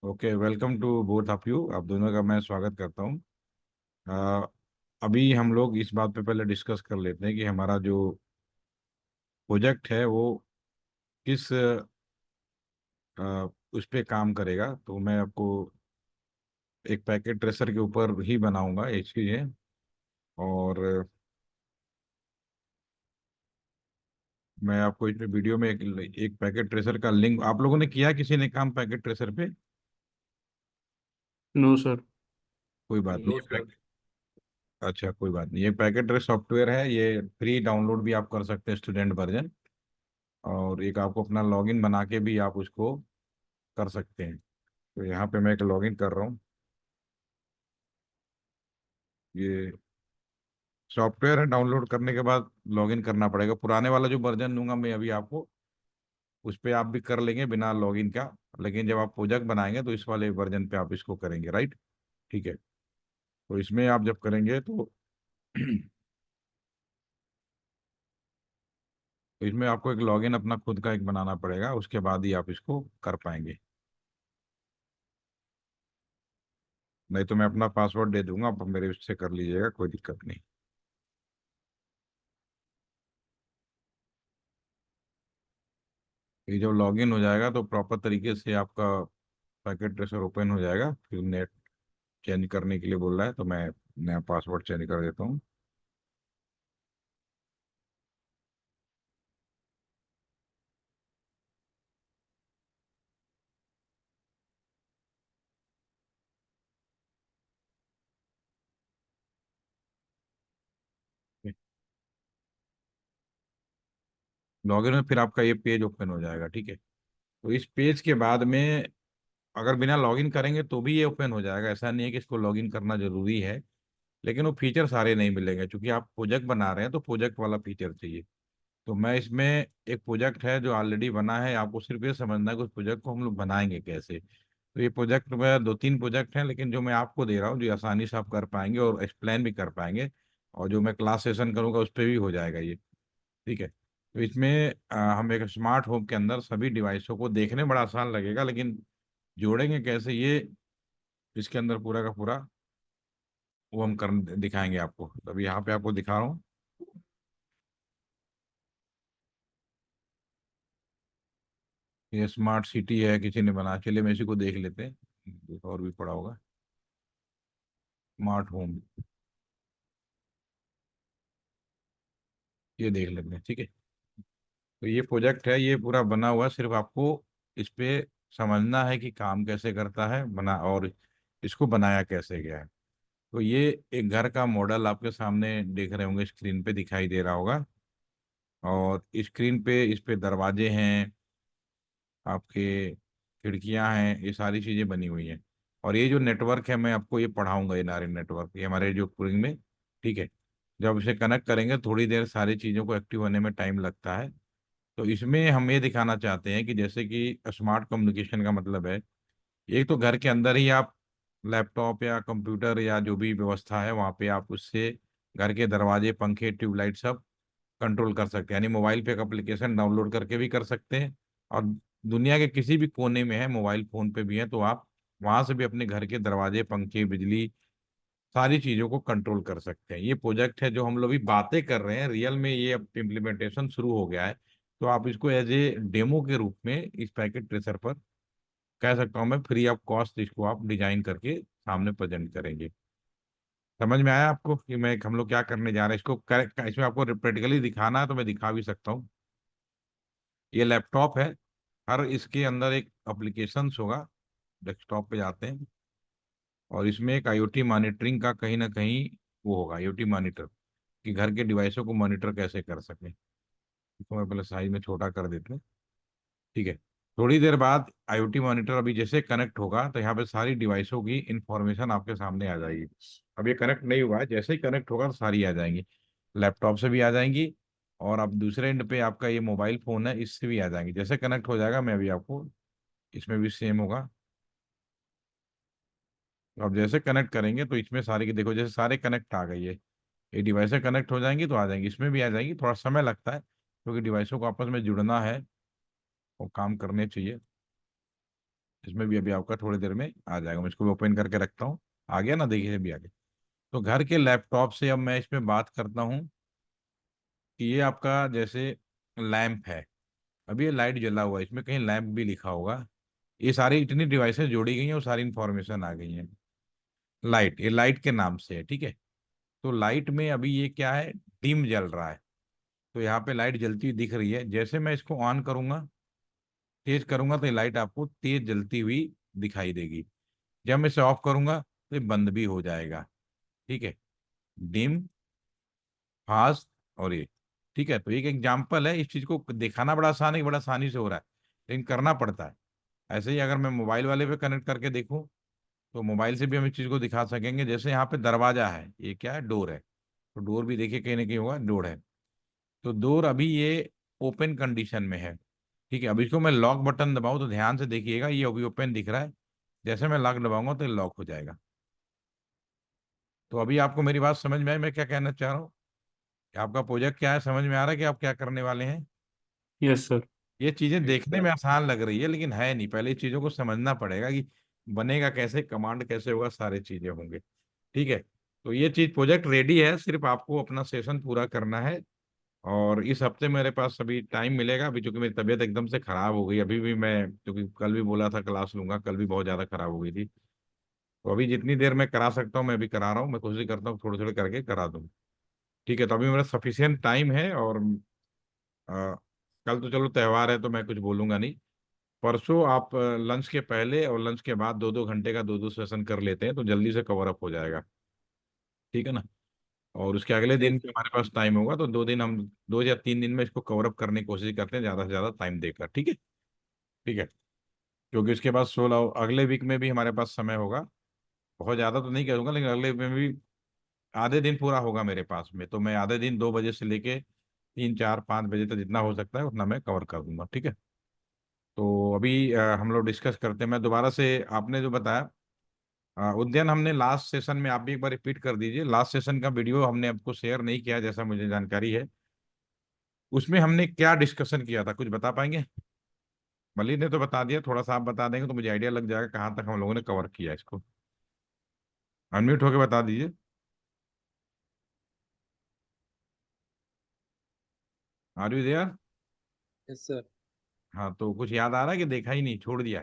Okay, welcome to both of you. आप दोनों का मैं स्वागत करता हूँ। अ, अभी हम लोग इस बात पे पहले डिस्कस कर लेते हैं कि हमारा जो प्रोजेक्ट है वो किस उस पे काम करेगा। तो मैं आपको एक पैकेट ट्रेसर के ऊपर ही बनाऊंगा ये चीज़ है। और मैं आपको इस वीडियो में एक पैकेट ट्रेसर का लिंक, आप लोगों ने किया किसी ने काम पैकेट ट्रेसर पे? No sir. कोई बात नहीं, अच्छा कोई बात नहीं। ये पैकेट ट्रेस सॉफ्टवेयर है, ये फ्री डाउनलोड भी आप कर सकते हैं, स्टूडेंट वर्जन। और एक आपको अपना लॉगिन बना के भी आप उसको कर सकते हैं। तो यहाँ पे मैं एक लॉगिन कर रहा हूँ। ये सॉफ्टवेयर है, डाउनलोड करने के बाद लॉगिन करना पड़ेगा। पुराने वाला जो वर्जन दूंगा मैं अभी आपको, उस पे आप भी कर लेंगे बिना लॉगिन का। लेकिन जब आप प्रोजेक्ट बनाएंगे तो इस वाले वर्जन पे आप इसको करेंगे, राइट? ठीक है। तो इसमें आप जब करेंगे तो तो इसमें आपको एक लॉगिन अपना खुद का एक बनाना पड़ेगा, उसके बाद ही आप इसको कर पाएंगे। नहीं तो मैं अपना पासवर्ड दे दूंगा, आप मेरे उससे कर लीजिएगा, कोई दिक्कत नहीं। ये जब लॉगिन हो जाएगा तो प्रॉपर तरीके से आपका पैकेट ट्रेसर ओपन हो जाएगा। फिर नेट चेंज करने के लिए बोल रहा है, तो मैं नया पासवर्ड चेंज कर देता हूँ। लॉगिन में फिर आपका ये पेज ओपन हो जाएगा, ठीक है। तो इस पेज के बाद में अगर बिना लॉगिन करेंगे तो भी ये ओपन हो जाएगा, ऐसा नहीं है कि इसको लॉगिन करना जरूरी है। लेकिन वो फीचर सारे नहीं मिलेंगे, क्योंकि आप प्रोजेक्ट बना रहे हैं तो प्रोजेक्ट वाला फीचर चाहिए। तो मैं इसमें एक प्रोजेक्ट है जो ऑलरेडी बना है, आपको सिर्फ ये समझना है कि उस प्रोजेक्ट को हम लोग बनाएंगे कैसे। तो ये प्रोजेक्ट में दो तीन प्रोजेक्ट हैं, लेकिन जो मैं आपको दे रहा हूँ जो आसानी से आप कर पाएंगे और एक्सप्लेन भी कर पाएंगे, और जो मैं क्लास सेशन करूंगा उस पर भी हो जाएगा ये। ठीक है। तो इसमें हम एक स्मार्ट होम के अंदर सभी डिवाइसों को, देखने में बड़ा आसान लगेगा लेकिन जोड़ेंगे कैसे ये इसके अंदर पूरा का पूरा वो हम कर दिखाएंगे आपको। तो अभी यहाँ पे आपको दिखा रहा हूँ। ये स्मार्ट सिटी है, किसी ने बना, चलिए मैं इसी को देख लेते हैं, और भी पड़ा होगा। स्मार्ट होम, ये देख लेते हैं, ठीक है। तो ये प्रोजेक्ट है, ये पूरा बना हुआ है, सिर्फ आपको इस पे समझना है कि काम कैसे करता है बना, और इसको बनाया कैसे गया है। तो ये एक घर का मॉडल आपके सामने देख रहे होंगे, स्क्रीन पे दिखाई दे रहा होगा। और स्क्रीन पे इस पे दरवाजे हैं, आपके खिड़कियां हैं, ये सारी चीजें बनी हुई हैं। और ये जो नेटवर्क है मैं आपको ये पढ़ाऊंगा, ये नारे नेटवर्क, ये हमारे जो कुरिंग में, ठीक है। जब इसे कनेक्ट करेंगे थोड़ी देर सारी चीज़ों को एक्टिव होने में टाइम लगता है। तो इसमें हम ये दिखाना चाहते हैं कि जैसे कि स्मार्ट कम्युनिकेशन का मतलब है, एक तो घर के अंदर ही आप लैपटॉप या कंप्यूटर या जो भी व्यवस्था है वहाँ पे आप उससे घर के दरवाजे, पंखे, ट्यूबलाइट सब कंट्रोल कर सकते हैं। यानी मोबाइल पे एक एप्लीकेशन डाउनलोड करके भी कर सकते हैं, और दुनिया के किसी भी कोने में है, मोबाइल फोन पे भी है, तो आप वहां से भी अपने घर के दरवाजे, पंखे, बिजली, सारी चीजों को कंट्रोल कर सकते हैं। ये प्रोजेक्ट है जो हम लोग भी बातें कर रहे हैं, रियल में ये अब इम्प्लीमेंटेशन शुरू हो गया है। तो आप इसको एज ए डेमो के रूप में इस पैकेट ट्रेसर पर, कह सकता हूँ मैं, फ्री ऑफ कॉस्ट इसको आप डिजाइन करके सामने प्रेजेंट करेंगे। समझ में आया आपको कि मैं हम लोग क्या करने जा रहे हैं? इसको इसमें आपको प्रैक्टिकली दिखाना है तो मैं दिखा भी सकता हूँ। ये लैपटॉप है, हर इसके अंदर एक एप्लीकेशन होगा। डेस्कटॉप पे जाते हैं, और इसमें एक आईओटी मॉनिटरिंग का कहीं ना कहीं वो होगा, आईओटी मॉनिटर, कि घर के डिवाइसों को मॉनिटर कैसे कर सकें। इसको मैं पहले साइज में छोटा कर देते हैं, ठीक है। थोड़ी देर बाद आईओटी मॉनिटर अभी जैसे कनेक्ट होगा तो यहाँ पे सारी डिवाइसों की इंफॉर्मेशन आपके सामने आ जाएगी। अब ये कनेक्ट नहीं हुआ है, जैसे ही कनेक्ट होगा तो सारी आ जाएंगी, लैपटॉप से भी आ जाएंगी, और अब दूसरे एंड पे आपका ये मोबाइल फोन है, इससे भी आ जाएंगी। जैसे कनेक्ट हो जाएगा मैं अभी आपको, इसमें भी सेम होगा। तो अब जैसे कनेक्ट करेंगे तो इसमें सारे की देखो, जैसे सारे कनेक्ट आ गई है, ये डिवाइसें कनेक्ट हो जाएंगी तो आ जाएंगी, इसमें भी आ जाएंगी। थोड़ा समय लगता है क्योंकि डिवाइसों को आपस में जुड़ना है और काम करने चाहिए। इसमें भी अभी आपका थोड़ी देर में आ जाएगा। मैं इसको भी ओपन करके रखता हूँ। आ गया ना, देखिए अभी आ गया। तो घर के लैपटॉप से अब मैं इसमें बात करता हूँ कि ये आपका जैसे लैंप है। अभी ये लाइट जला हुआ है, इसमें कहीं लैंप भी लिखा होगा। ये सारी इतनी डिवाइसेस जोड़ी गई हैं और सारी इंफॉर्मेशन आ गई है। लाइट, ये लाइट के नाम से है, ठीक है। तो लाइट में अभी ये क्या है, डिम जल रहा है। तो यहाँ पे लाइट जलती हुई दिख रही है। जैसे मैं इसको ऑन करूंगा, तेज करूंगा, तो ये लाइट आपको तेज जलती हुई दिखाई देगी। जब मैं इसे ऑफ करूंगा तो ये बंद भी हो जाएगा, ठीक है। डिम, फास्ट, और ये, ठीक है। तो एक एग्जांपल है, इस चीज को दिखाना बड़ा आसान है, बड़ा आसानी से हो रहा है, लेकिन करना पड़ता है। ऐसे ही अगर मैं मोबाइल वाले पे कनेक्ट करके देखूं, तो मोबाइल से भी हम इस चीज को दिखा सकेंगे। जैसे यहाँ पे दरवाजा है, ये क्या है, डोर है। तो डोर भी देखिए कहीं ना कहीं होगा, डोर है। तो डोर अभी ये ओपन कंडीशन में है, ठीक है। अब इसको मैं लॉक बटन दबाऊं तो ध्यान से देखिएगा, ये अभी ओपन दिख रहा है। जैसे मैं लॉक दबाऊंगा तो ये लॉक हो जाएगा। तो अभी आपको मेरी बात समझ में आई, मैं क्या कहना चाह रहा हूँ? आपका प्रोजेक्ट क्या है, समझ में आ रहा है कि आप क्या करने वाले हैं? Yes sir. ये चीजें देखने में आसान लग रही है, लेकिन है नहीं। पहले चीजों को समझना पड़ेगा कि बनेगा कैसे, कमांड कैसे होगा, सारी चीजें होंगे, ठीक है। तो ये चीज प्रोजेक्ट रेडी है, सिर्फ आपको अपना सेशन पूरा करना है। और इस हफ्ते मेरे पास अभी टाइम मिलेगा। अभी चूंकि मेरी तबीयत एकदम से खराब हो गई, अभी भी मैं, क्योंकि कल भी बोला था क्लास लूंगा, कल भी बहुत ज्यादा खराब हो गई थी। तो अभी जितनी देर मैं करा सकता हूँ मैं अभी करा रहा हूँ। मैं कोशिश करता हूँ थोड़े थोड़े करके करा दूँ, ठीक है। तो अभी मेरा सफिशियंट टाइम है। और कल तो चलो त्योहार है तो मैं कुछ बोलूंगा नहीं। परसों आप लंच के पहले और लंच के बाद 2-2 घंटे का 2-2 सेशन कर लेते हैं तो जल्दी से कवर अप हो जाएगा, ठीक है ना। और उसके अगले दिन भी हमारे पास टाइम होगा, तो 2 दिन हम, 2 या 3 दिन में इसको कवर अप करने की कोशिश करते हैं, ज़्यादा से ज़्यादा टाइम देकर, ठीक है। ठीक है, क्योंकि उसके बाद 16 अगले वीक में भी हमारे पास समय होगा। बहुत ज़्यादा तो नहीं करूँगा, लेकिन अगले वीक में भी आधे दिन पूरा होगा मेरे पास में। तो मैं आधे दिन 2 बजे से लेके 3, 4, 5 बजे तक जितना हो सकता है उतना मैं कवर कर दूंगा, ठीक है। तो अभी हम लोग डिस्कस करते हैं। मैं दोबारा से, आपने जो बताया उद्यान, हमने लास्ट सेशन में, आप भी एक बार रिपीट कर दीजिए। लास्ट सेशन का वीडियो हमने आपको शेयर नहीं किया, जैसा मुझे जानकारी है। उसमें हमने क्या डिस्कशन किया था, कुछ बता पाएंगे? मलिक ने तो बता दिया, थोड़ा सा आप बता देंगे तो मुझे आइडिया लग जाएगा कहाँ तक हम लोगों ने कवर किया इसको। अनम्यूट होके बता दीजिए। Are you there? Yes sir. हाँ, तो कुछ याद आ रहा है कि देखा ही नहीं, छोड़ दिया?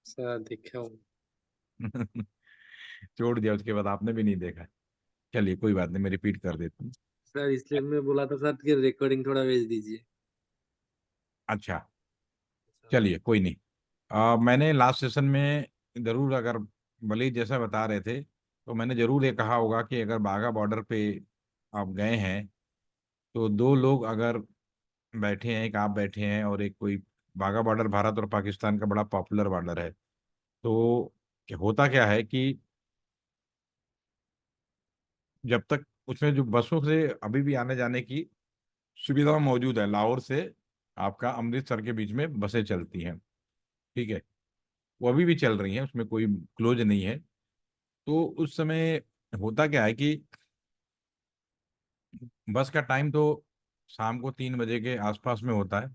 सर देखा हूँ। छोड़ दिया, उसके बाद आपने भी नहीं देखा। चलिए कोई बात नहीं, मैं रिपीट कर देता हूँ। सर इसलिए मैं बोला था सर कि रिकॉर्डिंग थोड़ा भेज दीजिए। अच्छा, चलिए कोई नहीं। मैंने लास्ट सेशन में जरूर, अगर वली जैसा बता रहे थे, तो मैंने जरूर ये कहा होगा कि अगर बाघा बॉर्डर पे आप गए हैं, तो 2 लोग अगर बैठे हैं, एक आप बैठे हैं और एक कोई, बाघा बॉर्डर भारत और पाकिस्तान का बड़ा पॉपुलर बॉर्डर है। तो होता क्या है कि जब तक उसमें जो बसों से अभी भी आने जाने की सुविधा मौजूद है, लाहौर से आपका अमृतसर के बीच में बसें चलती हैं, ठीक है। वो अभी भी चल रही हैं, उसमें कोई क्लोज नहीं है। तो उस समय होता क्या है कि बस का टाइम तो शाम को 3 बजे के आसपास में होता है,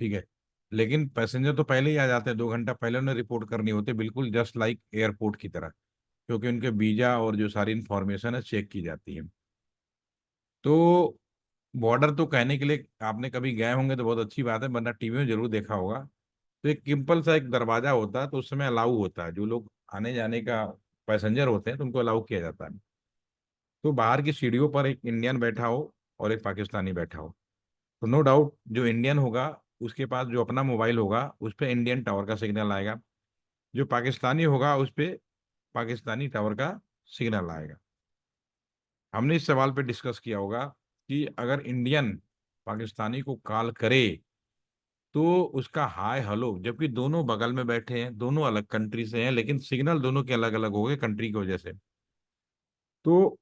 ठीक है। लेकिन पैसेंजर तो पहले ही आ जाते हैं, 2 घंटा पहले उन्हें रिपोर्ट करनी होती है, बिल्कुल जस्ट लाइक एयरपोर्ट की तरह। क्योंकि उनके वीजा और जो सारी इंफॉर्मेशन है चेक की जाती है। तो बॉर्डर तो कहने के लिए, आपने कभी गए होंगे तो बहुत अच्छी बात है, वरना टीवी में जरूर देखा होगा। तो एक सिंपल सा एक दरवाजा होता है, तो उस समय अलाउ होता है, जो लोग आने जाने का पैसेंजर होते हैं तो उनको अलाउ किया जाता है। तो बाहर की सीढ़ियों पर एक इंडियन बैठा हो और एक पाकिस्तानी बैठा हो। तो नो डाउट जो इंडियन होगा उसके पास जो अपना मोबाइल होगा उस पर इंडियन टावर का सिग्नल आएगा। जो पाकिस्तानी होगा उस पे पाकिस्तानी टावर का सिग्नल आएगा। हमने इस सवाल पे डिस्कस किया होगा कि अगर इंडियन पाकिस्तानी को कॉल करे तो उसका हाय हेलो, जबकि दोनों बगल में बैठे हैं, दोनों अलग कंट्री से हैं, लेकिन सिग्नल दोनों के अलग अलग हो गए कंट्री की वजह से। तो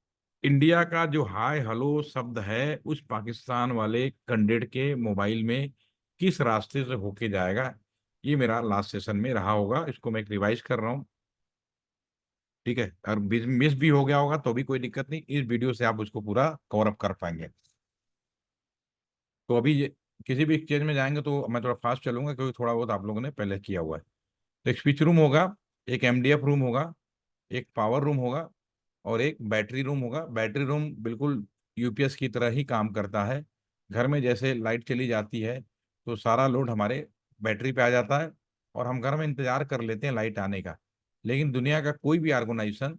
इंडिया का जो हाय हेलो शब्द है उस पाकिस्तान वाले कैंडिडेट के मोबाइल में किस रास्ते से होके जाएगा, ये मेरा लास्ट सेशन में रहा होगा। इसको मैं एक रिवाइज कर रहा हूँ, ठीक है। और मिस भी हो गया होगा तो भी कोई दिक्कत नहीं, इस वीडियो से आप उसको पूरा कवर अप कर पाएंगे। तो अभी किसी भी एक्सचेंज में जाएंगे तो मैं थोड़ा फास्ट चलूंगा, क्योंकि थोड़ा बहुत आप लोगों ने पहले किया हुआ है। तो एक स्विच रूम होगा, एक एमडीएफ रूम होगा, एक पावर रूम होगा, और एक बैटरी रूम होगा। बैटरी रूम बिल्कुल यूपीएस की तरह ही काम करता है। घर में जैसे लाइट चली जाती है तो सारा लोड हमारे बैटरी पे आ जाता है, और हम घर में इंतजार कर लेते हैं लाइट आने का। लेकिन दुनिया का कोई भी ऑर्गेनाइजेशन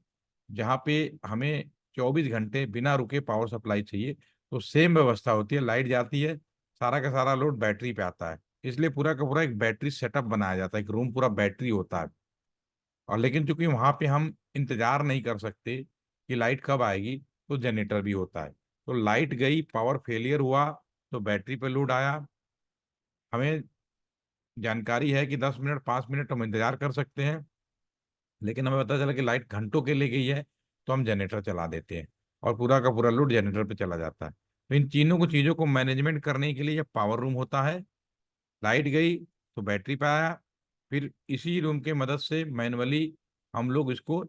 जहाँ पे हमें 24 घंटे बिना रुके पावर सप्लाई चाहिए, तो सेम व्यवस्था होती है। लाइट जाती है, सारा का सारा लोड बैटरी पे आता है। इसलिए पूरा का पूरा एक बैटरी सेटअप बनाया जाता है, एक रूम पूरा बैटरी होता है। और लेकिन चूंकि वहां पे हम इंतजार नहीं कर सकते कि लाइट कब आएगी, तो जनरेटर भी होता है। तो लाइट गई, पावर फेलियर हुआ, तो बैटरी पे लोड आया। हमें जानकारी है कि 10 मिनट 5 मिनट हम इंतजार कर सकते हैं, लेकिन हमें पता चला कि लाइट घंटों के लिए गई है, तो हम जनरेटर चला देते हैं और पूरा का पूरा लोड जनरेटर पे चला जाता है। तो इन तीनों को चीज़ों को मैनेजमेंट करने के लिए यह पावर रूम होता है। लाइट गई तो बैटरी पे आया, फिर इसी रूम के मदद से मैनुअली हम लोग इसको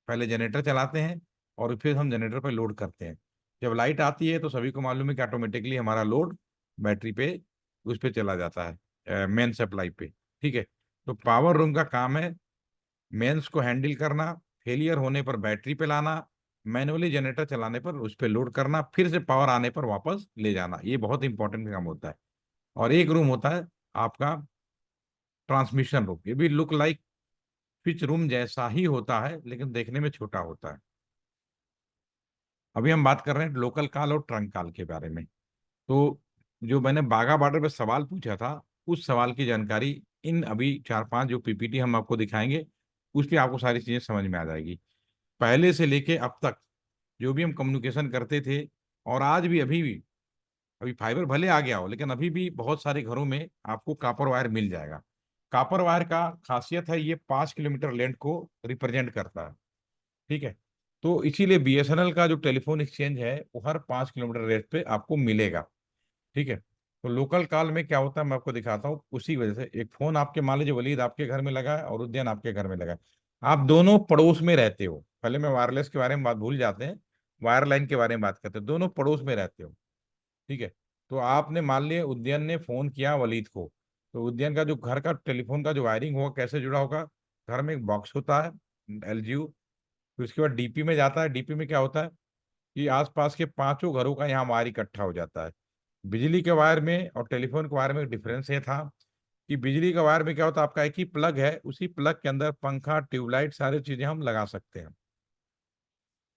पहले जनरेटर चलाते हैं और फिर हम जनरेटर पे लोड करते हैं। जब लाइट आती है तो सभी को मालूम है कि ऑटोमेटिकली हमारा लोड बैटरी पे उस पे चला जाता है, मेन सप्लाई पे। ठीक है। तो पावर रूम का काम है मेंस को हैंडल करना, फेलियर होने पर बैटरी पे लाना, मैनुअली जनरेटर चलाने पर उस पे लोड करना, फिर से पावर आने पर वापस ले जाना। ये बहुत इंपॉर्टेंट काम होता है। और एक रूम होता है आपका ट्रांसमिशन रूम। ये भी लुक लाइक स्विच रूम जैसा ही होता है, लेकिन देखने में छोटा होता है। अभी हम बात कर रहे हैं लोकल कॉल और ट्रंक कॉल के बारे में। तो जो मैंने बाघा बॉर्डर पे सवाल पूछा था, उस सवाल की जानकारी इन अभी 4-5 जो पीपीटी हम आपको दिखाएंगे, उस पर आपको सारी चीजें समझ में आ जाएगी। पहले से लेके अब तक जो भी हम कम्युनिकेशन करते थे, और आज भी अभी भी, अभी फाइबर भले आ गया हो, लेकिन अभी भी बहुत सारे घरों में आपको कॉपर वायर मिल जाएगा। कॉपर वायर का खासियत है, ये 5 किलोमीटर लेंथ को रिप्रेजेंट करता है। ठीक है। तो इसीलिए बीएसएनएल का जो टेलीफोन एक्सचेंज है वो हर 5 किलोमीटर रेट पे आपको मिलेगा। ठीक है। तो लोकल कॉल में क्या होता है मैं आपको दिखाता हूँ। उसी वजह से एक फोन आपके, मान लीजिए वलीद आपके घर में लगा है और उद्यान आपके घर में लगा है, आप दोनों पड़ोस में रहते हो। पहले मैं वायरलेस के बारे में बात भूल जाते हैं, वायरलाइन के बारे में बात करते हैं। दोनों पड़ोस में रहते हो। ठीक है। तो आपने मान लिया उद्यान ने फोन किया वलीद को, तो उद्यान का जो घर का टेलीफोन का जो वायरिंग होगा कैसे जुड़ा होगा, घर में एक बॉक्स होता है एलजीयू, फिर उसके बाद डीपी में जाता है। डीपी में क्या होता है कि आसपास के पांचों घरों का यहाँ वायर इकट्ठा हो जाता है। बिजली के वायर में और टेलीफोन के वायर में डिफरेंस ये था कि बिजली का वायर में क्या होता है, आपका एक ही प्लग है, उसी प्लग के अंदर पंखा ट्यूबलाइट सारी चीजें हम लगा सकते हैं।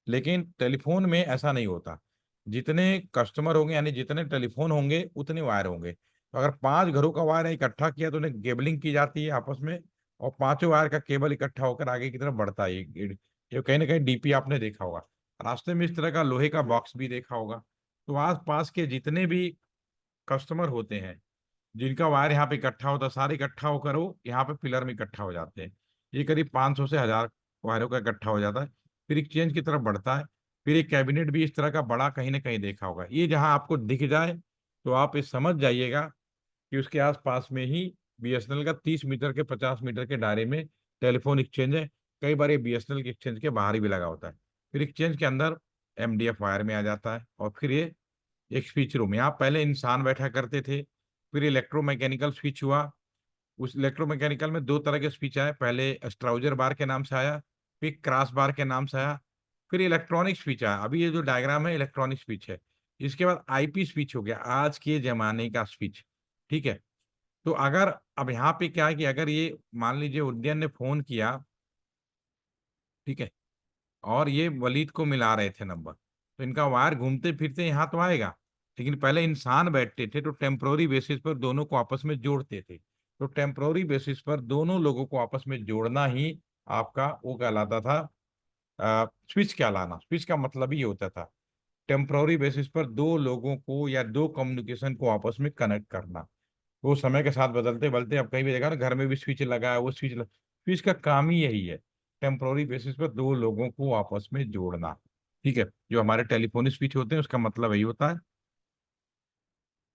लेकिन टेलीफोन में ऐसा नहीं होता। जितने कस्टमर होंगे यानी जितने टेलीफोन होंगे उतने वायर होंगे। तो अगर 5 घरों का वायर इकट्ठा किया तो उन्हें केबलिंग की जाती है आपस में, और पांचों वायर का केबल इकट्ठा होकर आगे की तरफ बढ़ता है। ये कहीं ना कहीं डीपी आपने देखा होगा, रास्ते में इस तरह का लोहे का बॉक्स भी देखा होगा। तो आस पास के जितने भी कस्टमर होते हैं जिनका वायर यहाँ पे इकट्ठा होता है, सारे इकट्ठा होकर वो यहाँ पे पिलर में इकट्ठा हो जाते हैं। ये करीब 500 से 1000 वायरों का इकट्ठा हो जाता है, फिर एक्सचेंज की तरफ बढ़ता है। फिर एक कैबिनेट भी इस तरह का बड़ा कहीं ना कहीं देखा होगा। ये जहां आपको दिख जाए तो आप ये समझ जाइएगा कि उसके आसपास में ही बीएसएनएल का 30 मीटर के 50 मीटर के दायरे में टेलीफोन एक्सचेंज है। कई बार ये बीएसएनएल के एक्सचेंज के बाहर ही भी लगा होता है। फिर एक्सचेंज के अंदर एमडीएफ वायर में आ जाता है, और फिर ये एक स्विच रूम, यहाँ पहले इंसान बैठा करते थे। फिर इलेक्ट्रोमैकेनिकल स्विच हुआ। उस इलेक्ट्रोमैकेनिकल में दो तरह के स्विच आए, पहले स्ट्राउजर बार के नाम से आया, फिर क्रॉस बार के नाम से आया, फिर इलेक्ट्रॉनिक स्विच आया। अभी ये जो डायग्राम है इलेक्ट्रॉनिक स्विच है। इसके बाद आईपी स्विच हो गया, आज के जमाने का स्विच। ठीक है। तो अगर अब यहाँ पे क्या है कि अगर ये मान लीजिए उद्यन ने फोन किया, ठीक है, और ये वलीद को मिला रहे थे नंबर, तो इनका वायर घूमते फिरते यहाँ तो आएगा। लेकिन पहले इंसान बैठते थे तो टेम्पोररी बेसिस पर दोनों को आपस में जोड़ते थे। तो टेम्पोररी बेसिस पर दोनों लोगों को आपस में जोड़ना ही आपका वो कहलाता था स्विच कहलाना। स्विच का मतलब ही होता था टेम्पोररी बेसिस पर दो लोगों को या दो कम्युनिकेशन को आपस में कनेक्ट करना। वो समय के साथ बदलते बदलते अब कहीं भी देखा ना, घर में भी स्विच लगा है, वो स्विच का काम ही यही है, टेम्पोररी बेसिस पर दो लोगों को आपस में जोड़ना। ठीक है। जो हमारे टेलीफोनिक स्विच होते हैं उसका मतलब यही होता है।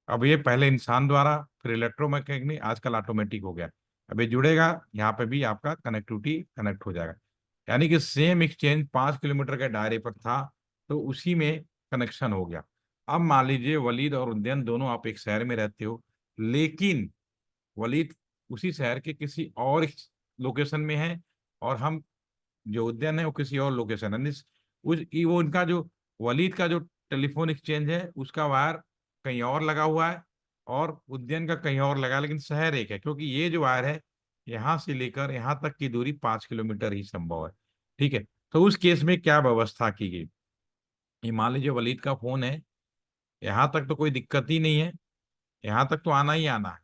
अब ये पहले इंसान द्वारा, फिर इलेक्ट्रोमैकेनिक, आजकल ऑटोमेटिक हो गया। अब ये जुड़ेगा, यहाँ पे भी आपका कनेक्टिविटी कनेक्ट हो जाएगा। यानी कि सेम एक्सचेंज 5 किलोमीटर के दायरे पर था, तो उसी में कनेक्शन हो गया। अब मान लीजिए वलीद और उद्यन दोनों आप एक शहर में रहते हो, लेकिन वलीद उसी शहर के किसी और लोकेशन में है, और हम जो उद्यान है वो किसी और लोकेशन है। वो उनका जो वलीद का जो टेलीफोन एक्सचेंज है उसका वायर कहीं और लगा हुआ है, और उद्यान का कहीं और लगा है, लेकिन शहर एक है, क्योंकि ये जो वायर है यहाँ से लेकर यहाँ तक की दूरी 5 किलोमीटर ही संभव है। ठीक है। तो उस केस में क्या व्यवस्था की गई, ये मान लीजिए वलीद का फोन है, यहाँ तक तो कोई दिक्कत ही नहीं है, यहाँ तक तो आना ही आना है।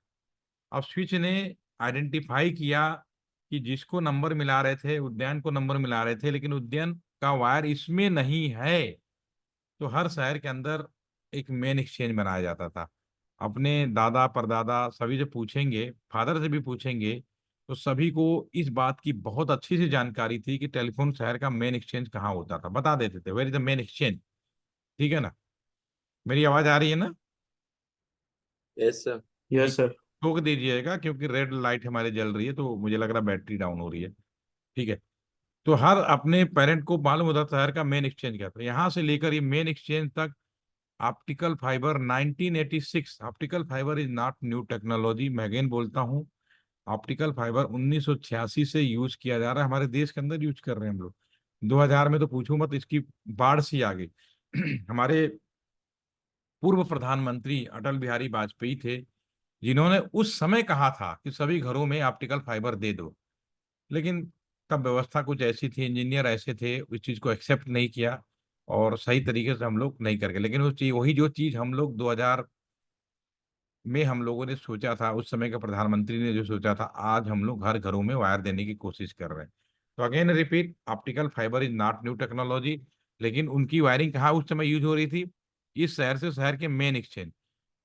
अब स्विच ने आइडेंटिफाई किया कि जिसको नंबर मिला रहे थे, उद्यान को नंबर मिला रहे थे, लेकिन उद्यान का वायर इसमें नहीं है। तो हर शहर के अंदर एक मेन एक्सचेंज बनाया जाता था। अपने दादा परदादा सभी से पूछेंगे, फादर से भी पूछेंगे, तो सभी को इस बात की बहुत अच्छी सी जानकारी थी कि टेलीफोन शहर का मेन एक्सचेंज कहाँ होता था, बता देते थे where is the main exchange. ठीक है ना? मेरी आवाज आ रही है ना? Yes sir. ठीक। Yes sir. ठोक दीजिएगा क्योंकि रेड लाइट हमारी जल रही है, तो मुझे लग रहा है बैटरी डाउन हो रही है। ठीक है। तो हर अपने पेरेंट को मालूम होता था शहर का मेन एक्सचेंज क्या था, यहाँ से लेकर ये मेन एक्सचेंज तक optical fibre 1986। Optical fibre is not new technology, मैं अगेन बोलता हूँ, ऑप्टिकल फाइबर 1986 से यूज किया जा रहा है, हमारे देश के अंदर यूज कर रहे हैं हम लोग। 2000 में तो पूछू मत, इसकी बाढ़ सी आ गई। हमारे पूर्व प्रधानमंत्री अटल बिहारी वाजपेयी थे, जिन्होंने उस समय कहा था कि सभी घरों में ऑप्टिकल फाइबर दे दो, लेकिन तब व्यवस्था कुछ ऐसी थी, इंजीनियर ऐसे थे, उस चीज को एक्सेप्ट नहीं किया, और सही तरीके से हम लोग नहीं करके। लेकिन वो चीज, वही जो चीज हम लोग 2000 में हम लोगों ने सोचा था, उस समय के प्रधानमंत्री ने जो सोचा था, आज हम लोग हर घरों में वायर देने की कोशिश कर रहे हैं। तो again repeat, optical fibre is not new technology, लेकिन उनकी वायरिंग कहाँ उस समय यूज हो रही थी? इस शहर से शहर के मेन एक्सचेंज।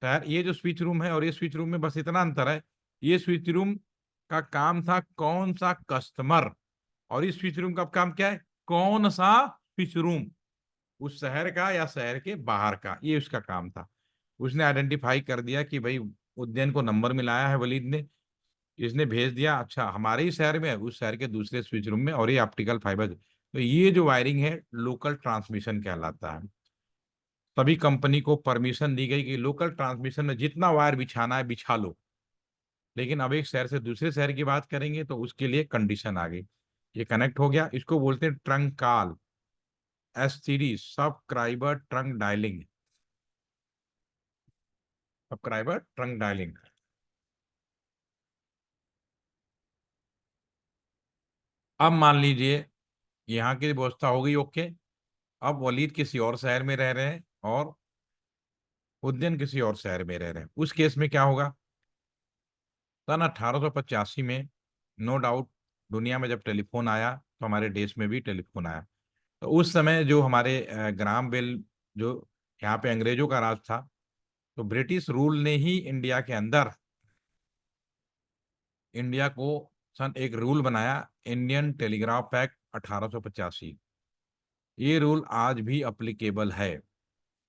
शहर, ये जो स्विच रूम है और ये स्विच रूम में बस इतना अंतर है, ये स्विच रूम का काम था कौन सा कस्टमर, और इस स्विच रूम का काम क्या है, कौन सा स्विच रूम, उस शहर का या शहर के बाहर का, ये उसका काम था। उसने आइडेंटिफाई कर दिया कि भाई उज्जैन को नंबर मिलाया है वलीद ने, इसने भेज दिया, अच्छा हमारे ही शहर में है, उस शहर के दूसरे स्विच रूम में, और ये ऑप्टिकल फाइबर। तो ये जो वायरिंग है लोकल ट्रांसमिशन कहलाता है। तभी कंपनी को परमिशन दी गई कि लोकल ट्रांसमिशन में जितना वायर बिछाना है बिछा लो। लेकिन अब एक शहर से दूसरे शहर की बात करेंगे तो उसके लिए कंडीशन आ गई। ये कनेक्ट हो गया, इसको बोलते हैं trunk call, STD, subscriber trunk dialing. Subscriber trunk dialing. अब मान लीजिए यहाँ की व्यवस्था हो गई ओके, अब वलीद किसी और शहर में रह रहे हैं और उद्यन किसी और शहर में रह रहे हैं, उस केस में क्या होगा? सन 1885 में, नो डाउट, दुनिया में जब टेलीफोन आया तो हमारे देश में भी टेलीफोन आया। तो उस समय जो हमारे ग्राम बेल, जो यहाँ पे अंग्रेजों का राज था, तो ब्रिटिश रूल ने ही इंडिया के अंदर, इंडिया को सन एक रूल बनाया, इंडियन टेलीग्राफ एक्ट 1885। ये रूल आज भी अप्लीकेबल है।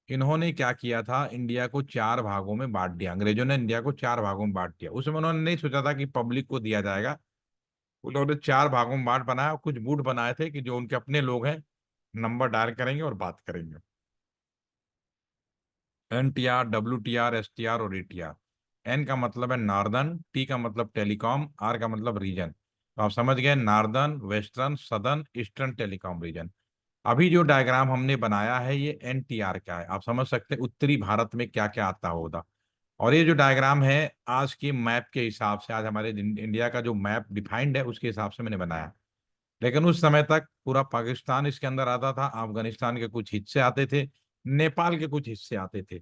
इन्होंने क्या किया था, इंडिया को चार भागों में बांट दिया, अंग्रेजों ने इंडिया को चार भागों में बांट दिया। उसमें उन्होंने नहीं सोचा था कि पब्लिक को दिया जाएगा, उन्होंने चार भागों में बांट बनाया, और कुछ बूथ बनाए थे कि जो उनके अपने लोग हैं नंबर डायल करेंगे और बात करेंगे। NTR, WTR, STR और ATR। एन का मतलब है नॉर्दर्न, टी का मतलब टेलीकॉम, आर का मतलब रीजन। तो आप समझ गए, northern, western, southern, eastern telecom region. अभी जो डायग्राम हमने बनाया है ये NTR का है, आप समझ सकते हैं उत्तरी भारत में क्या क्या आता होगा। और ये जो डायग्राम है आज की मैप के हिसाब से, आज हमारे इंडिया का जो मैप डिफाइंड है उसके हिसाब से मैंने बनाया। लेकिन उस समय तक पूरा पाकिस्तान इसके अंदर आता था, अफगानिस्तान के कुछ हिस्से आते थे, नेपाल के कुछ हिस्से आते थे।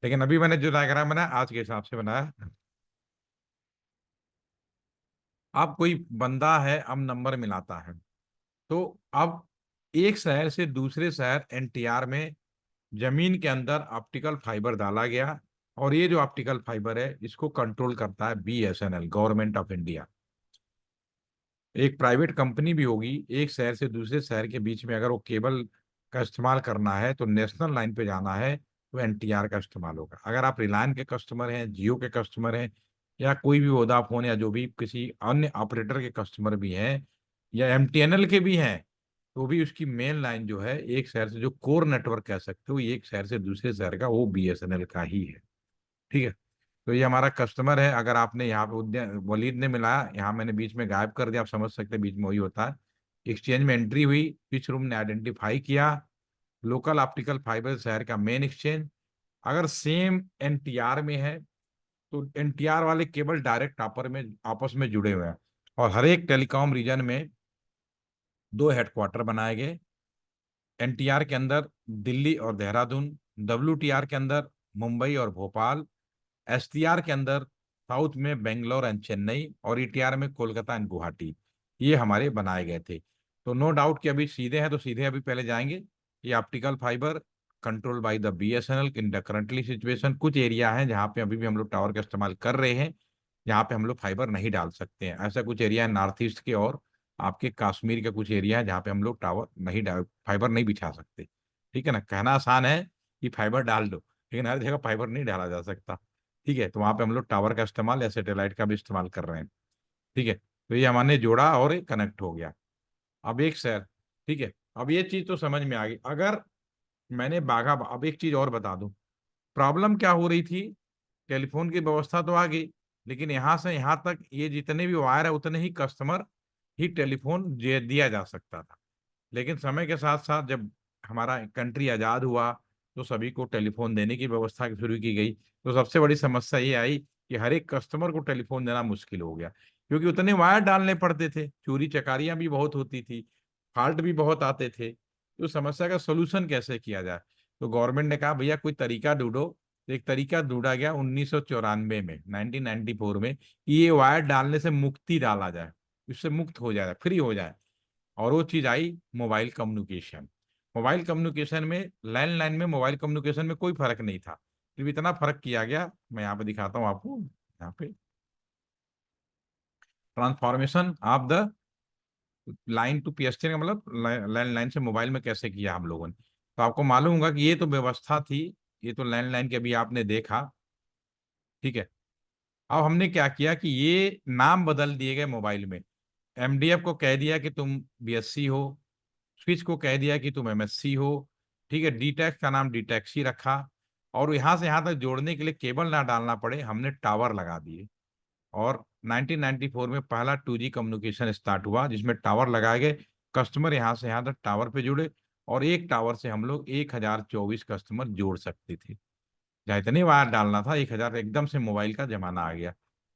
लेकिन अभी मैंने जो डायग्राम बनाया आज के हिसाब से बनाया। अब कोई बंदा है, अब नंबर मिलाता है, तो अब एक शहर से दूसरे शहर NTR में जमीन के अंदर ऑप्टिकल फाइबर डाला गया, और ये जो ऑप्टिकल फाइबर है इसको कंट्रोल करता है BSNL, गवर्नमेंट ऑफ इंडिया। एक प्राइवेट कंपनी भी होगी, एक शहर से दूसरे शहर के बीच में अगर वो केबल का इस्तेमाल करना है तो नेशनल लाइन पे जाना है तो NTR का इस्तेमाल होगा। अगर आप रिलायंस के कस्टमर हैं, जियो के कस्टमर हैं, या कोई भी वोडाफोन या जो भी किसी अन्य ऑपरेटर के कस्टमर भी हैं, या MTNL के भी हैं, तो भी उसकी मेन लाइन जो है एक शहर से, जो कोर नेटवर्क कह सकते हो, एक शहर से दूसरे शहर का, वो BSNL का ही है। ठीक है। तो ये हमारा कस्टमर है। अगर आपने यहाँ पे उद्यम वलीद ने मिलाया, यहाँ मैंने बीच में गायब कर दिया, आप समझ सकते हैं बीच में वही होता है। एक्सचेंज में एंट्री हुई, पिच रूम ने आइडेंटिफाई किया, लोकल ऑप्टिकल फाइबर शहर का मेन एक्सचेंज। अगर सेम एनटीआर में है तो एनटीआर वाले केबल डायरेक्ट आपस में जुड़े हुए हैं। और हर एक टेलीकॉम रीजन में दो हेडक्वार्टर बनाए गए। एनटीआर के अंदर दिल्ली और देहरादून, डब्ल्यूटीआर के अंदर मुंबई और भोपाल, एसटीआर के अंदर साउथ में बेंगलोर एंड चेन्नई, और ईटीआर में कोलकाता एंड गुवाहाटी। ये हमारे बनाए गए थे। तो नो डाउट कि अभी सीधे हैं तो सीधे अभी पहले जाएंगे। ये optical fibre control by the BSNL in the currently situation. कुछ एरिया है जहाँ पे अभी भी हम लोग टावर का इस्तेमाल कर रहे हैं, जहाँ पे हम लोग फाइबर नहीं डाल सकते हैं। ऐसा कुछ एरिया है नॉर्थ ईस्ट के और आपके कश्मीर का कुछ एरिया है जहाँ पे हम लोग टावर नहीं डाल फाइबर नहीं बिछा सकते। ठीक है ना, कहना आसान है कि फाइबर डाल दो, लेकिन हर जगह फाइबर नहीं डाला जा सकता। ठीक है, तो वहां पे हम लोग टावर का इस्तेमाल या सैटेलाइट का भी इस्तेमाल कर रहे हैं। ठीक है, तो ये हमने जोड़ा और ये कनेक्ट हो गया। अब एक शहर, ठीक है, अब ये चीज तो समझ में आ गई। अगर मैंने बाघा, अब एक चीज और बता दूं, प्रॉब्लम क्या हो रही थी। टेलीफोन की व्यवस्था तो आ गई, लेकिन यहां से यहां तक ये जितने भी वायर है उतने ही कस्टमर ही टेलीफोन दिया जा सकता था। लेकिन समय के साथ साथ जब हमारा कंट्री आजाद हुआ तो सभी को टेलीफोन देने की व्यवस्था शुरू की गई। तो सबसे बड़ी समस्या ये आई कि हर एक कस्टमर को टेलीफोन देना मुश्किल हो गया, क्योंकि उतने वायर डालने पड़ते थे, चोरी चकारियां भी बहुत होती थी, फॉल्ट भी बहुत आते थे। तो समस्या का सोल्यूशन कैसे किया जाए, तो गवर्नमेंट ने कहा भैया कोई तरीका ढूंढो। तो एक तरीका ढूंढा गया 1994 में, 1994 में, कि ये वायर डालने से मुक्ति डाला जाए, इससे मुक्त हो जाए, फ्री हो जाए। और वो चीज आई मोबाइल कम्युनिकेशन। मोबाइल कम्युनिकेशन में, लैंडलाइन में मोबाइल कम्युनिकेशन में कोई फर्क नहीं था, फिर भी इतना फर्क किया गया। मैं यहाँ पे दिखाता हूँ आपको, यहाँ पे transformation of the line to PSTN का मतलब लैंडलाइन से मोबाइल में कैसे किया हम लोगों ने। तो आपको मालूम होगा कि ये तो व्यवस्था थी, ये तो लैंडलाइन के अभी आपने देखा। ठीक है, अब हमने क्या किया कि ये नाम बदल दिए गए मोबाइल में। एमडीएफ को कह दिया कि तुम बीएससी हो, स्विच को कह दिया कि तुम एमएससी हो। ठीक है, डीटैक्स का नाम डीटैक्सी रखा। और यहां से यहां तक जोड़ने के लिए केबल ना डालना पड़े, हमने टावर लगा दिए। और 1994 में पहला 2G कम्युनिकेशन स्टार्ट हुआ जिसमें टावर लगाए गए। कस्टमर यहां से यहां तक टावर पे जुड़े, और एक टावर से हम लोग 1024 कस्टमर जोड़ सकते थे। जहाँ इतने वायर डालना था 1000, एकदम से मोबाइल का जमाना आ गया।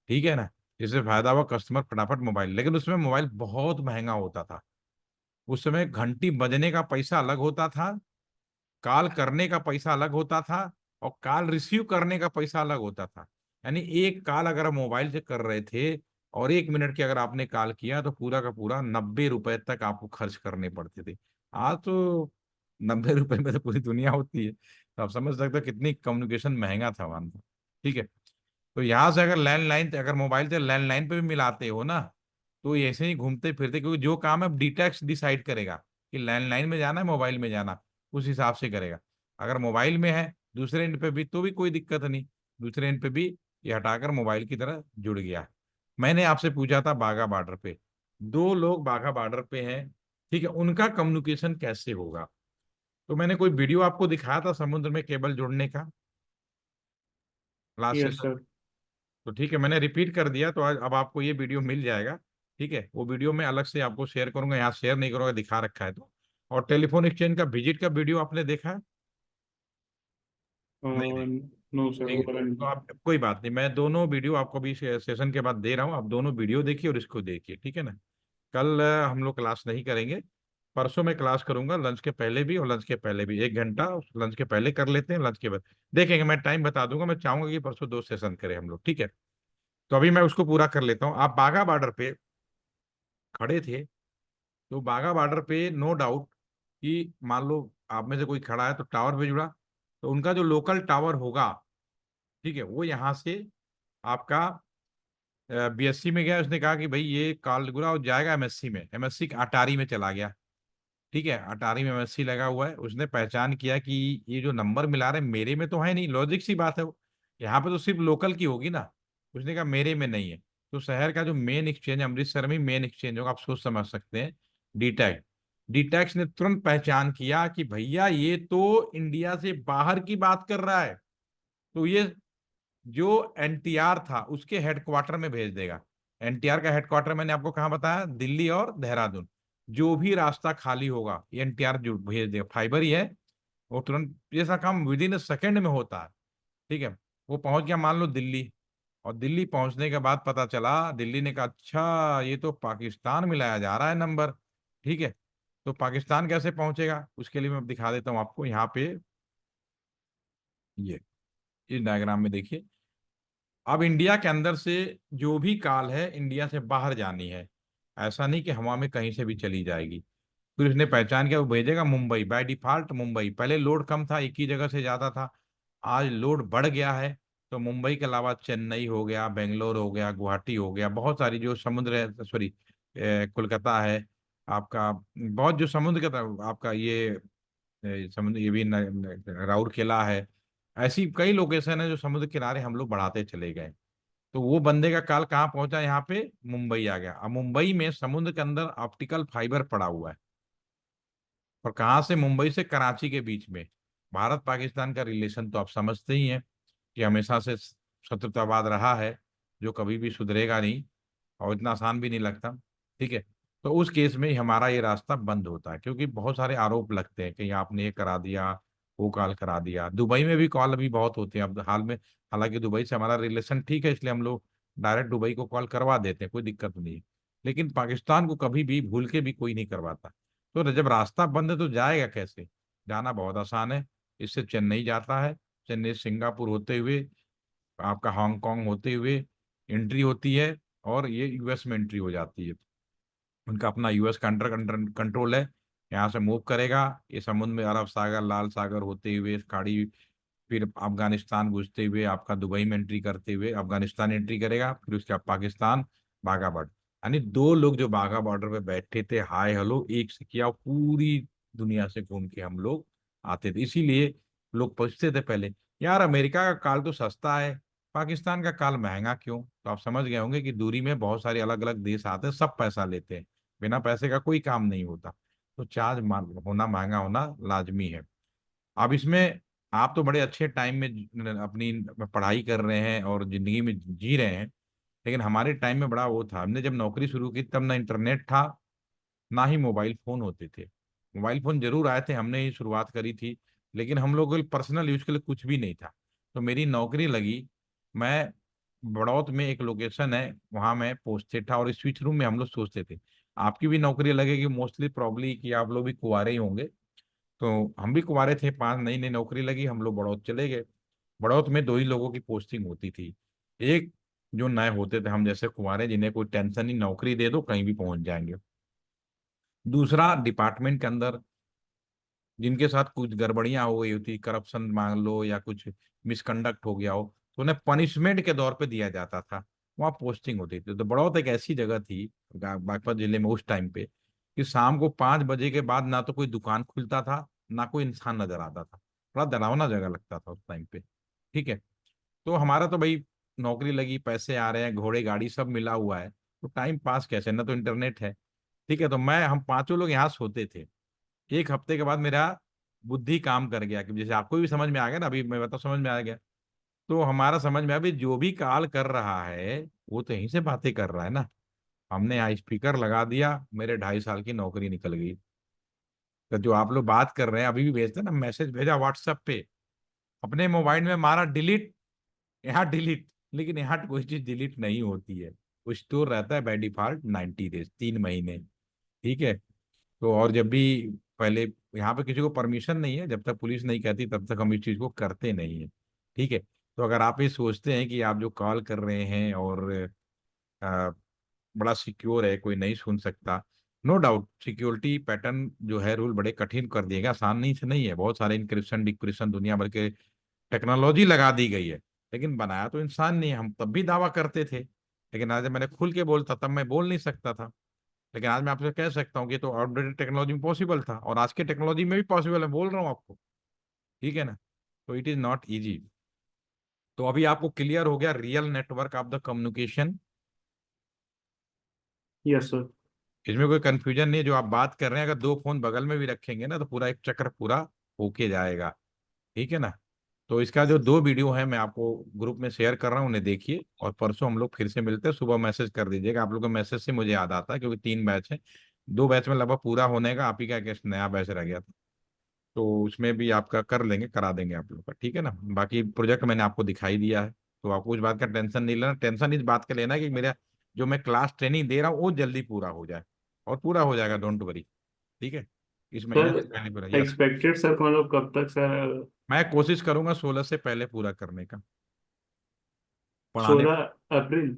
ठीक है ना, इससे फायदा हुआ कस्टमर फटाफट मोबाइल, लेकिन उसमें मोबाइल बहुत महंगा होता था। उस समय घंटी बजने का पैसा अलग होता था, कॉल करने का पैसा अलग होता था, और कॉल रिसीव करने का पैसा अलग होता था। यानी एक कॉल अगर आप मोबाइल से कर रहे थे और 1 मिनट की अगर आपने कॉल किया तो पूरा का पूरा 90 रुपए तक आपको खर्च करने पड़ते थे। आज तो 90 रुपए में तो पूरी दुनिया होती है, तो आप समझ सकते हो कितनी कम्युनिकेशन महंगा था वहां। ठीक है, तो यहां से अगर लैंडलाइन, अगर मोबाइल से लैंडलाइन पे भी मिलाते हो ना, तो ये ऐसे ही घूमते फिरते, क्योंकि जो काम है डीटैक्स डिसाइड करेगा कि लैंडलाइन में जाना है मोबाइल में जाना, उस हिसाब से करेगा। अगर मोबाइल में है दूसरे एंड पे भी तो भी कोई दिक्कत नहीं, दूसरे एंड पे भी ये हटाकर मोबाइल की तरह जुड़ गया। मैंने आपसे पूछा था बाघा बॉर्डर पे, दो लोग बाघा बॉर्डर पे हैं, ठीक है, उनका कम्युनिकेशन कैसे होगा। तो मैंने कोई वीडियो आपको दिखाया था समुद्र में केबल जोड़ने का लास्ट यस सेशन। सर। तो ठीक है, मैंने रिपीट कर दिया, तो आज अब आपको ये वीडियो मिल जाएगा। ठीक है, वो वीडियो मैं अलग से आपको शेयर करूंगा, यहाँ शेयर नहीं करूंगा, दिखा रखा है तो। और टेलीफोन एक्सचेंज का विजिट का वीडियो आपने देखा है? नहीं देखा। नो सर, ठीक वो है, वाला तो नहीं। आप कोई बात नहीं, मैं दोनों वीडियो आपको अभी सेशन के बाद दे रहा हूँ, आप दोनों वीडियो देखिए और इसको देखिए। ठीक है ना, कल हम लोग क्लास नहीं करेंगे, परसों मैं क्लास करूंगा, लंच के पहले भी और लंच के पहले भी, 1 घंटा लंच के पहले कर लेते हैं, लंच के बाद देखेंगे। मैं टाइम बता दूंगा, मैं चाहूंगा कि परसों 2 सेशन करें हम लोग। ठीक है, तो अभी मैं उसको पूरा कर लेता हूँ। आप बाघा बॉर्डर पे खड़े थे, तो बाघा बॉर्डर पे नो डाउट कि मान लो आप में से कोई खड़ा है तो टावर पे जुड़ा, तो उनका जो लोकल टावर होगा, ठीक है, वो यहाँ से आपका बीएससी में गया, उसने कहा कि भाई ये कॉल गुरा और जाएगा एमएससी में, एमएससी अटारी में चला गया। ठीक है, अटारी में एमएससी लगा हुआ है, उसने पहचान किया कि ये जो नंबर मिला रहे मेरे में तो है नहीं, लॉजिक सी बात है वो, यहाँ पे तो सिर्फ लोकल की होगी ना। उसने कहा मेरे में नहीं है। तो शहर का जो मेन एक्सचेंज, अमृतसर में मेन एक्सचेंज होगा, आप सोच समझ सकते हैं, डीटैक, डीटैक्स ने तुरंत पहचान किया कि भैया ये तो इंडिया से बाहर की बात कर रहा है। तो ये जो एनटीआर था उसके हेडक्वार्टर में भेज देगा। एनटीआर का हेडक्वार्टर मैंने आपको कहाँ बताया, दिल्ली और देहरादून। जो भी रास्ता खाली होगा ये एनटीआर जो भेज देगा, फाइबर ही है, वो तुरंत ये सारा काम विद इन ए सेकेंड में होता है। ठीक है। वो पहुंच गया मान लो दिल्ली, और दिल्ली पहुंचने के बाद पता चला, दिल्ली ने कहा अच्छा ये तो पाकिस्तान में लाया जा रहा है नंबर। ठीक है। तो पाकिस्तान कैसे पहुंचेगा, उसके लिए मैं दिखा देता हूँ आपको यहाँ पे। ये इस डायग्राम में देखिए, अब इंडिया के अंदर से जो भी कॉल है इंडिया से बाहर जानी है, ऐसा नहीं कि हवा में कहीं से भी चली जाएगी। फिर उसने पहचान किया, वो भेजेगा मुंबई, बाय डिफॉल्ट मुंबई। पहले लोड कम था, एक ही जगह से ज्यादा था, आज लोड बढ़ गया है। तो मुंबई के अलावा चेन्नई हो गया, बेंगलोर हो गया, गुवाहाटी हो गया, बहुत सारी जो समुद्र है, सॉरी कोलकाता है आपका, बहुत जो समुद्र के तरफ आपका ये समुद्र, ये भी राउरकेला है। ऐसी कई लोकेशन है जो समुद्र किनारे हम लोग बढ़ाते चले गए। तो वो बंदे का काल कहाँ पहुंचा, यहाँ पे मुंबई आ गया। अब मुंबई में समुद्र के अंदर ऑप्टिकल फाइबर पड़ा हुआ है, और कहाँ से, मुंबई से कराची के बीच में। भारत पाकिस्तान का रिलेशन तो आप समझते ही हैं कि हमेशा से शत्रुतावाद रहा है, जो कभी भी सुधरेगा नहीं, और इतना आसान भी नहीं लगता। ठीक है। तो उस केस में ही हमारा ये रास्ता बंद होता है, क्योंकि बहुत सारे आरोप लगते हैं कि आपने ये करा दिया, वो कॉल करा दिया। दुबई में भी कॉल अभी बहुत होते हैं अब हाल में, हालांकि दुबई से हमारा रिलेशन ठीक है, इसलिए हम लोग डायरेक्ट दुबई को कॉल करवा देते हैं, कोई दिक्कत नहीं है। लेकिन पाकिस्तान को कभी भी भूल के भी कोई नहीं करवाता। तो जब रास्ता बंद है तो जाएगा कैसे, जाना बहुत आसान है। इससे चेन्नई जाता है, चेन्नई से सिंगापुर होते हुए आपका हांगकांग होते हुए एंट्री होती है, और ये यूएस में एंट्री हो जाती है। उनका अपना यूएस का अंडर कंट्रोल है, यहाँ से मूव करेगा, ये समुद्र में अरब सागर, लाल सागर होते हुए खाड़ी, फिर अफगानिस्तान घुसते हुए आपका दुबई में एंट्री करते हुए अफगानिस्तान एंट्री करेगा, फिर उसके बाद पाकिस्तान, बाघा बॉर्डर। यानी दो लोग जो बाघा बॉर्डर पे बैठे थे, हाय हेलो एक से किया, और पूरी दुनिया से घूम के हम लोग आते थे। इसीलिए लोग पूछते थे पहले, यार अमेरिका का काल तो सस्ता है, पाकिस्तान का काल महंगा क्यों? तो आप समझ गए होंगे कि दूरी में बहुत सारे अलग अलग देश आते हैं, सब पैसा लेते हैं, बिना पैसे का कोई काम नहीं होता। तो चार्ज होना, महंगा होना लाजमी है। अब इसमें आप तो बड़े अच्छे टाइम में अपनी पढ़ाई कर रहे हैं और जिंदगी में जी रहे हैं, लेकिन हमारे टाइम में बड़ा वो था, हमने जब नौकरी शुरू की तब ना इंटरनेट था, ना ही मोबाइल फोन होते थे। मोबाइल फोन जरूर आए थे, हमने ही शुरुआत करी थी, लेकिन हम लोगों के पर्सनल यूज के लिए कुछ भी नहीं था। तो मेरी नौकरी लगी, मैं बड़ौत में एक लोकेशन है, वहां मैं पोस्टेड था, और स्विच रूम में हम लोग सोचते थे। आपकी भी नौकरी लगेगी मोस्टली प्रॉब्ली कि आप लोग भी कुंवारे ही होंगे। तो हम भी कुंवारे थे, 5 नई नई नौकरी लगी, हम लोग बड़ौत चले गए। बड़ौत में 2 ही लोगों की पोस्टिंग होती थी। एक जो नए होते थे हम जैसे कुंवारे, जिन्हें कोई टेंशन नहीं, नौकरी दे दो कहीं भी पहुंच जाएंगे। दूसरा डिपार्टमेंट के अंदर जिनके साथ कुछ गड़बड़ियां हो गई होती, करप्शन मान लो या कुछ मिसकंडक्ट हो गया हो, तो उन्हें पनिशमेंट के दौर पे दिया जाता था, वहाँ पोस्टिंग होती थी। तो बड़ौत एक ऐसी जगह थी बागपत जिले में उस टाइम पे, कि शाम को 5 बजे के बाद ना तो कोई दुकान खुलता था, ना कोई इंसान नजर आता था। बड़ा डरावना जगह लगता था उस टाइम पे। ठीक है। तो हमारा तो भाई नौकरी लगी, पैसे आ रहे हैं, घोड़े गाड़ी सब मिला हुआ है, तो टाइम पास कैसे, ना तो इंटरनेट है। ठीक है। तो हम पांचों लोग यहाँ सोते थे। एक हफ्ते के बाद मेरा बुद्धि काम कर गया, कि जैसे आपको भी समझ में आ गया ना, अभी मैं बताऊँ समझ में आ गया। तो हमारा समझ में आया भी, जो भी कॉल कर रहा है वो तो यहीं से बातें कर रहा है ना। हमने यहाँ स्पीकर लगा दिया, मेरे 2.5 साल की नौकरी निकल गई। तो जो आप लोग बात कर रहे हैं अभी भी भेजते हैं ना, मैसेज भेजा व्हाट्सएप पे, अपने मोबाइल में मारा डिलीट, यहाँ डिलीट, लेकिन यहाँ कोई चीज डिलीट नहीं होती है। वो स्टोर रहता है बाय डिफॉल्ट 90 डेज, 3 महीने। ठीक है। तो और जब भी पहले, यहाँ पे किसी को परमिशन नहीं है, जब तक पुलिस नहीं कहती तब तक हम इस चीज को करते नहीं है। ठीक है। तो अगर आप ये सोचते हैं कि आप जो कॉल कर रहे हैं और अ, बड़ा सिक्योर है, कोई नहीं सुन सकता, नो डाउट सिक्योरिटी पैटर्न जो है, रूल बड़े कठिन कर दिएगा, आसान नहीं से नहीं है, बहुत सारे इंक्रिप्शन डिक्रिप्शन दुनिया भर के टेक्नोलॉजी लगा दी गई है। लेकिन बनाया तो इंसान नहीं है, हम तब भी दावा करते थे, लेकिन आज जब मैंने खुल के बोलता तब मैं बोल नहीं सकता था। लेकिन आज मैं आपसे कह सकता हूँ कि तो आउटडेटेड टेक्नोलॉजी में पॉसिबल था, और आज के टेक्नोलॉजी में भी पॉसिबल है, बोल रहा हूँ आपको। ठीक है ना। तो इट इज नॉट इजी। तो अभी आपको क्लियर हो गया real network of the communication. Yes sir. इसमें कोई कंफ्यूजन नहीं है, जो आप बात कर रहे हैं, अगर 2 फोन बगल में भी रखेंगे ना तो पूरा एक चक्र पूरा होके जाएगा। ठीक है ना। तो इसका जो 2 वीडियो है मैं आपको ग्रुप में शेयर कर रहा हूँ, उन्हें देखिए, और परसों हम लोग फिर से मिलते हैं। सुबह मैसेज कर दीजिएगा, आप लोग का मैसेज से मुझे याद आता है, क्योंकि 3 बैच है, 2 बैच में लगभग पूरा होने का, आप ही का केस नया बैच रह गया था, तो उसमें भी आपका कर लेंगे, करा देंगे आप लोग का, ठीक है ना। बाकी प्रोजेक्ट मैंने आपको दिखाई दिया है, तो आपको इस बात का टेंशन नहीं लेना। टेंशन इस बात का लेना है कि मेरा जो मैं क्लास ट्रेनिंग दे रहा हूँ वो जल्दी पूरा हो जाए, और पूरा हो जाएगा, डोंट वरी। ठीक है, इस महीने सर से पहले पूरा, यस। एक्सपेक्टेड सर मतलब कब तक सर? मैं कोशिश करूंगा 16 से पहले पूरा करने का, पढ़ाने, 16 अप्रैल?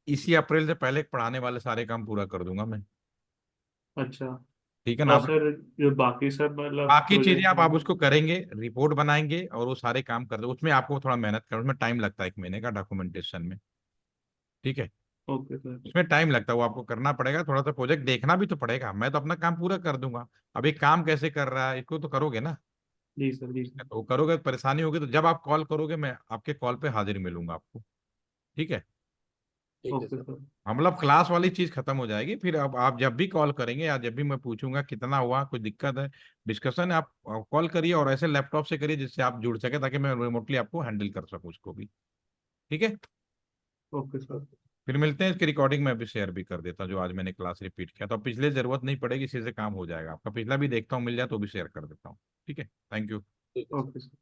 इसी अप्रैल से पहले पढ़ाने वाले सारे काम पूरा कर दूंगा मैं। अच्छा। ठीक है ना और आप। सर जो बाकी सब मतलब बाकी चीजें प्रोजेक्ट आप में? उसको करेंगे, रिपोर्ट बनाएंगे और वो सारे काम कर दो, उसमें आपको थोड़ा मेहनत करना, उसमें टाइम लगता है 1 महीने का डॉक्यूमेंटेशन में। ठीक है, ओके सर। उसमें टाइम लगता है, वो आपको करना पड़ेगा, थोड़ा सा प्रोजेक्ट देखना भी तो पड़ेगा, मैं तो अपना काम पूरा कर दूंगा। अब एक काम कैसे कर रहा है इसको तो करोगे ना। जी सर, जी ठीक है, सर। तो करोगे तो परेशानी होगी, तो जब आप कॉल करोगे मैं आपके कॉल पे हाजिर मिलूंगा आपको। ठीक है, ठीक है ओके सर। सर। हाँ, मतलब क्लास वाली चीज खत्म हो जाएगी, फिर अब आप जब भी कॉल करेंगे या जब भी मैं पूछूंगा कितना हुआ, कोई दिक्कत है, डिस्कशन है, आप कॉल करिए, और ऐसे लैपटॉप से करिए जिससे आप जुड़ सके, ताकि मैं रिमोटली आपको हैंडल कर सकूं उसको भी। ठीक है, ओके सर। फिर मिलते हैं। इसकी रिकॉर्डिंग मैं भी शेयर भी कर देता हूँ, जो आज मैंने क्लास रिपीट किया, तो अब पिछले जरूरत नहीं पड़ेगी, इसी से काम हो जाएगा आपका, पिछला भी देखता हूँ मिल जाए तो भी शेयर कर देता हूँ। ठीक है, थैंक यू। ठीक है सर। Okay sir.